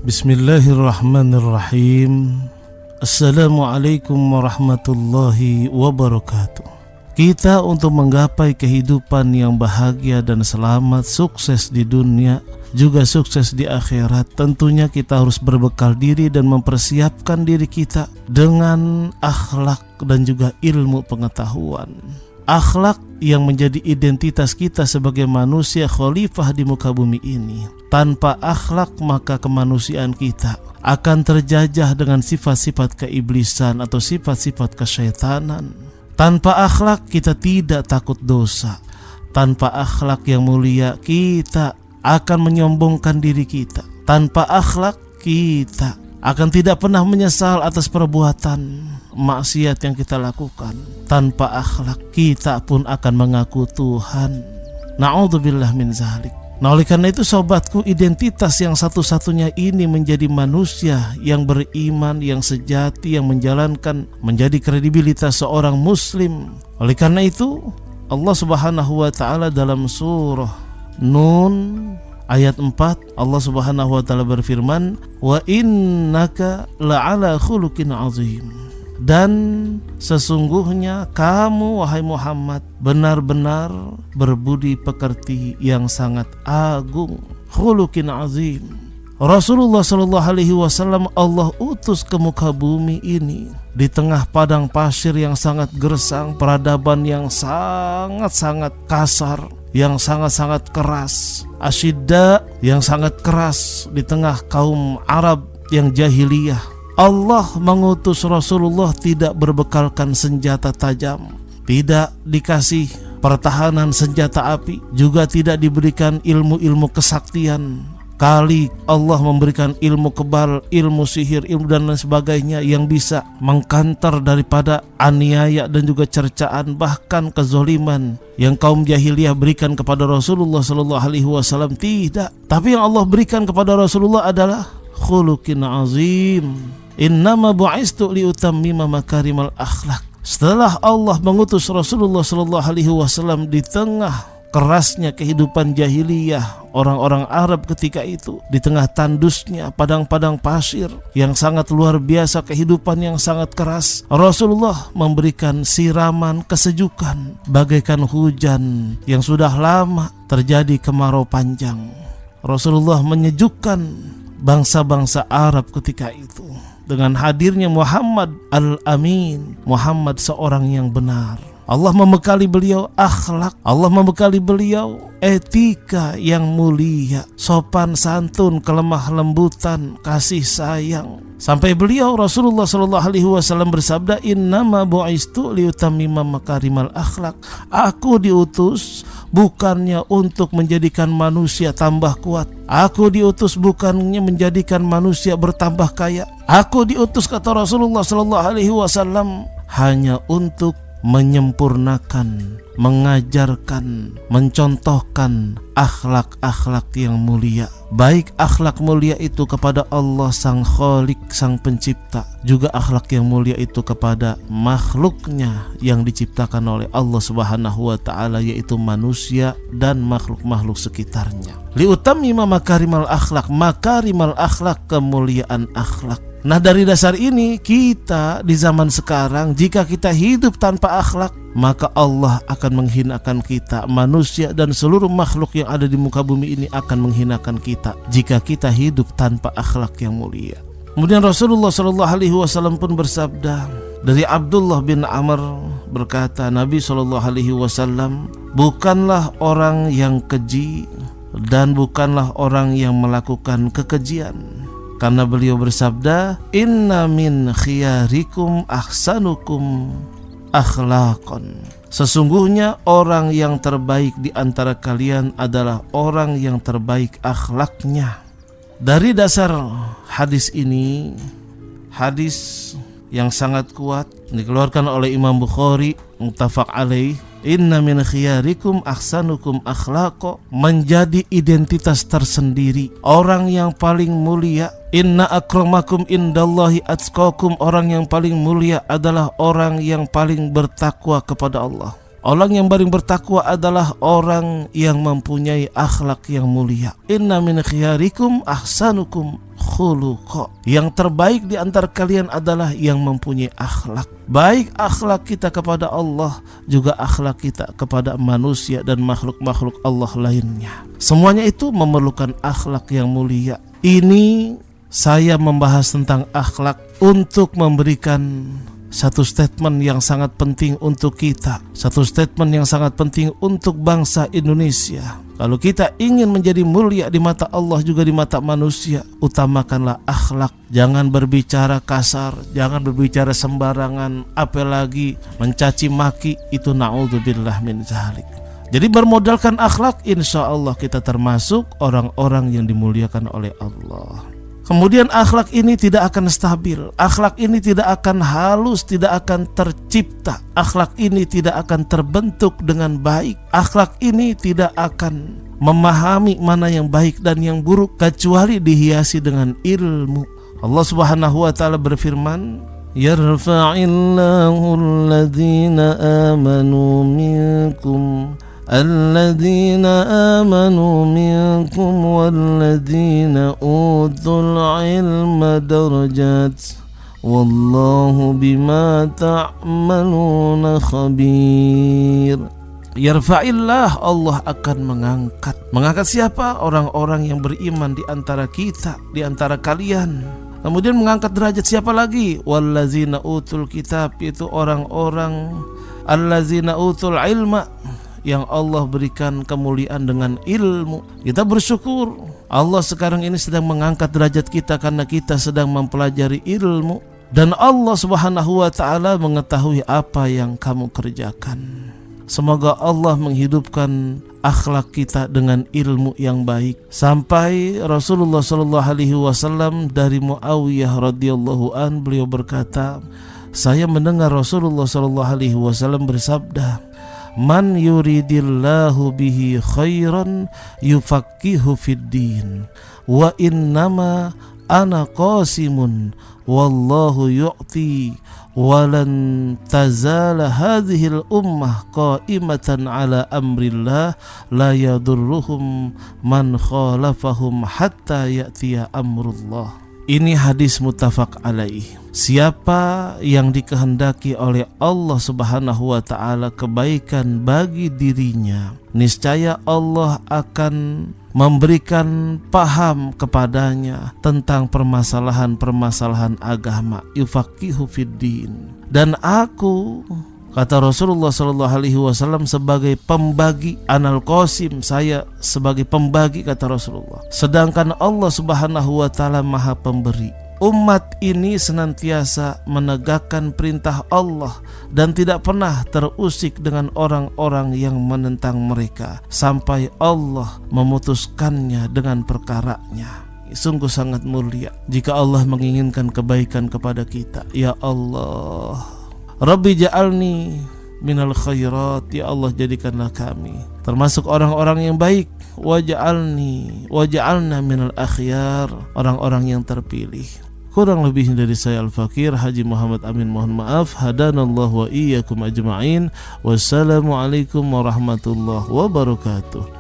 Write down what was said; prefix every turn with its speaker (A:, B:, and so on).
A: Bismillahirrahmanirrahim. Assalamualaikum warahmatullahi wabarakatuh. Kita untuk menggapai kehidupan yang bahagia dan selamat, sukses di dunia, juga sukses di akhirat, tentunya kita harus berbekal diri dan mempersiapkan diri kita dengan akhlak dan juga ilmu pengetahuan. Akhlak yang menjadi identitas kita sebagai manusia khalifah di muka bumi ini. Tanpa akhlak maka kemanusiaan kita akan terjajah dengan sifat-sifat keiblisan atau sifat-sifat kesyaitanan. Tanpa akhlak kita tidak takut dosa. Tanpa akhlak yang mulia kita akan menyombongkan diri kita. Tanpa akhlak kita akan tidak pernah menyesal atas perbuatan maksiat yang kita lakukan. Tanpa akhlak kita pun akan mengaku Tuhan. Na'udzubillah min zalik. Nah, oleh karena itu sobatku, identitas yang satu-satunya ini menjadi manusia yang beriman, yang sejati, yang menjalankan menjadi kredibilitas seorang muslim. Oleh karena itu Allah Subhanahu wa taala dalam surah Nun ayat 4, Allah Subhanahu wa taala berfirman, "Wa innaka la'ala khuluqin 'azim." Dan sesungguhnya kamu wahai Muhammad benar-benar berbudi pekerti yang sangat agung. Khuluqin 'azim. Rasulullah sallallahu alaihi wasallam Allah utus ke muka bumi ini di tengah padang pasir yang sangat gersang, peradaban yang sangat-sangat kasar, yang sangat-sangat keras, asyidda yang sangat keras di tengah kaum Arab yang jahiliyah. Allah mengutus Rasulullah tidak berbekalkan senjata tajam, tidak dikasih pertahanan senjata api, juga tidak diberikan ilmu-ilmu kesaktian. Kali Allah memberikan ilmu kebal, ilmu sihir, ilmu dan lain sebagainya yang bisa mengkantar daripada aniaya dan juga cercaan, bahkan kezoliman yang kaum jahiliyah berikan kepada Rasulullah sallallahu alaihi wasallam. Tidak. Tapi yang Allah berikan kepada Rasulullah adalah khuluqin 'azim. Innama bu'istu liutammima makarimal akhlak. Setelah Allah mengutus Rasulullah sallallahu alaihi wasallam di tengah kerasnya kehidupan jahiliyah orang-orang Arab ketika itu, di tengah tandusnya padang-padang pasir yang sangat luar biasa, kehidupan yang sangat keras, Rasulullah memberikan siraman kesejukan bagaikan hujan yang sudah lama terjadi kemarau panjang. Rasulullah menyejukkan bangsa-bangsa Arab ketika itu dengan hadirnya Muhammad Al-Amin, Muhammad seorang yang benar. Allah membekali beliau akhlak, Allah membekali beliau etika yang mulia, sopan santun, kelemah lembutan, kasih sayang. Sampai beliau Rasulullah sallallahu alaihi wasallam bersabda, "Innama bu'istu liutammima makarimal akhlak." Aku diutus bukannya untuk menjadikan manusia tambah kuat. Aku diutus bukannya menjadikan manusia bertambah kaya. Aku diutus, kata Rasulullah sallallahu alaihi wasallam, hanya untuk menyempurnakan, mengajarkan, mencontohkan akhlak-akhlak yang mulia. Baik akhlak mulia itu kepada Allah sang Khalik, sang pencipta, juga akhlak yang mulia itu kepada makhluknya yang diciptakan oleh Allah Subhanahu wa taala, yaitu manusia dan makhluk-makhluk sekitarnya. Liutammima makarimal akhlak, makarimal akhlak, kemuliaan akhlak. Nah, dari dasar ini kita di zaman sekarang, jika kita hidup tanpa akhlak, maka Allah akan menghinakan kita. Manusia dan seluruh makhluk yang ada di muka bumi ini akan menghinakan kita jika kita hidup tanpa akhlak yang mulia. Kemudian Rasulullah sallallahu alaihi wasallam pun bersabda, dari Abdullah bin Amr berkata, Nabi sallallahu alaihi wasallam bukanlah orang yang keji dan bukanlah orang yang melakukan kekejian. Karena beliau bersabda, "Inna min khiyarikum ahsanukum akhlaqan." Sesungguhnya orang yang terbaik di antara kalian adalah orang yang terbaik akhlaknya. Dari dasar hadis ini, hadis yang sangat kuat dikeluarkan oleh Imam Bukhari, muttafaq alaih, "Inna min khiyarikum ahsanukum akhlaqa," menjadi identitas tersendiri. Orang yang paling mulia, "Inna akramakum indallahi atqakum," orang yang paling mulia adalah orang yang paling bertakwa kepada Allah. Orang yang paling bertakwa adalah orang yang mempunyai akhlak yang mulia. "Inna min khiyarikum ahsanukum khuluqa. Yang terbaik di antara kalian adalah yang mempunyai akhlak. Baik akhlak kita kepada Allah, juga akhlak kita kepada manusia dan makhluk-makhluk Allah lainnya. Semuanya itu memerlukan akhlak yang mulia. Ini saya membahas tentang akhlak untuk memberikan satu statement yang sangat penting untuk kita, satu statement yang sangat penting untuk bangsa Indonesia. Kalau kita ingin menjadi mulia di mata Allah juga di mata manusia, utamakanlah akhlak. Jangan berbicara kasar, jangan berbicara sembarangan, apalagi mencaci maki, itu na'udzubillah min dzalik. Jadi bermodalkan akhlak, insya Allah kita termasuk orang-orang yang dimuliakan oleh Allah. Kemudian akhlak ini tidak akan stabil, akhlak ini tidak akan halus, tidak akan tercipta, akhlak ini tidak akan terbentuk dengan baik, akhlak ini tidak akan memahami mana yang baik dan yang buruk kecuali dihiasi dengan ilmu. Allah Subhanahu wa taala berfirman, yarfa'illahu alladhina amanu minkum الذين آمنوا منكم والذين أوتوا العلم درجات والله بما تعملون خبير. Yarfa'illah, Allah akan mengangkat. Mengangkat siapa? Orang-orang yang beriman di antara kita, di antara kalian. Kemudian mengangkat derajat siapa lagi? Wallazina utul kitab, itu orang-orang allazina utul ilma, yang Allah berikan kemuliaan dengan ilmu. Kita bersyukur Allah sekarang ini sedang mengangkat derajat kita karena kita sedang mempelajari ilmu, dan Allah Subhanahu wa taala mengetahui apa yang kamu kerjakan. Semoga Allah menghidupkan akhlak kita dengan ilmu yang baik. Sampai Rasulullah sallallahu alaihi wasallam dari Muawiyah radhiyallahu an, beliau berkata, saya mendengar Rasulullah sallallahu alaihi wasallam bersabda, man yuridillahu bihi khairan yufaqihu fid din wa innama ana qasimun wallahu yu'ti walan tazala hadhil ummah qa'imatan ala amrillah la yadurruhum man khalafahum hatta ya'tiya amrullah. Ini hadis muttafaq alaih. Siapa yang dikehendaki oleh Allah Subhanahu wa taala kebaikan bagi dirinya, niscaya Allah akan memberikan paham kepadanya tentang permasalahan-permasalahan agama, yufaqihu fiddin. Dan aku, kata Rasulullah sallallahu alaihi wasallam, sebagai pembagi, anal qasim, saya sebagai pembagi, kata Rasulullah. Sedangkan Allah Subhanahu wa taala Maha Pemberi. Umat ini senantiasa menegakkan perintah Allah dan tidak pernah terusik dengan orang-orang yang menentang mereka sampai Allah memutuskannya dengan perkaranya. Sungguh sangat mulia jika Allah menginginkan kebaikan kepada kita. Ya Allah, Rabbi ja'alni minal khairat, ya Allah jadikanlah kami termasuk orang-orang yang baik. Waj'alna minal akhyar, orang-orang yang terpilih. Kurang lebih dari saya Al-Fakir Haji Muhammad Amin mohon maaf. Hadanallahu wa iyyakum ajma'in. Wassalamualaikum warahmatullahi wabarakatuh.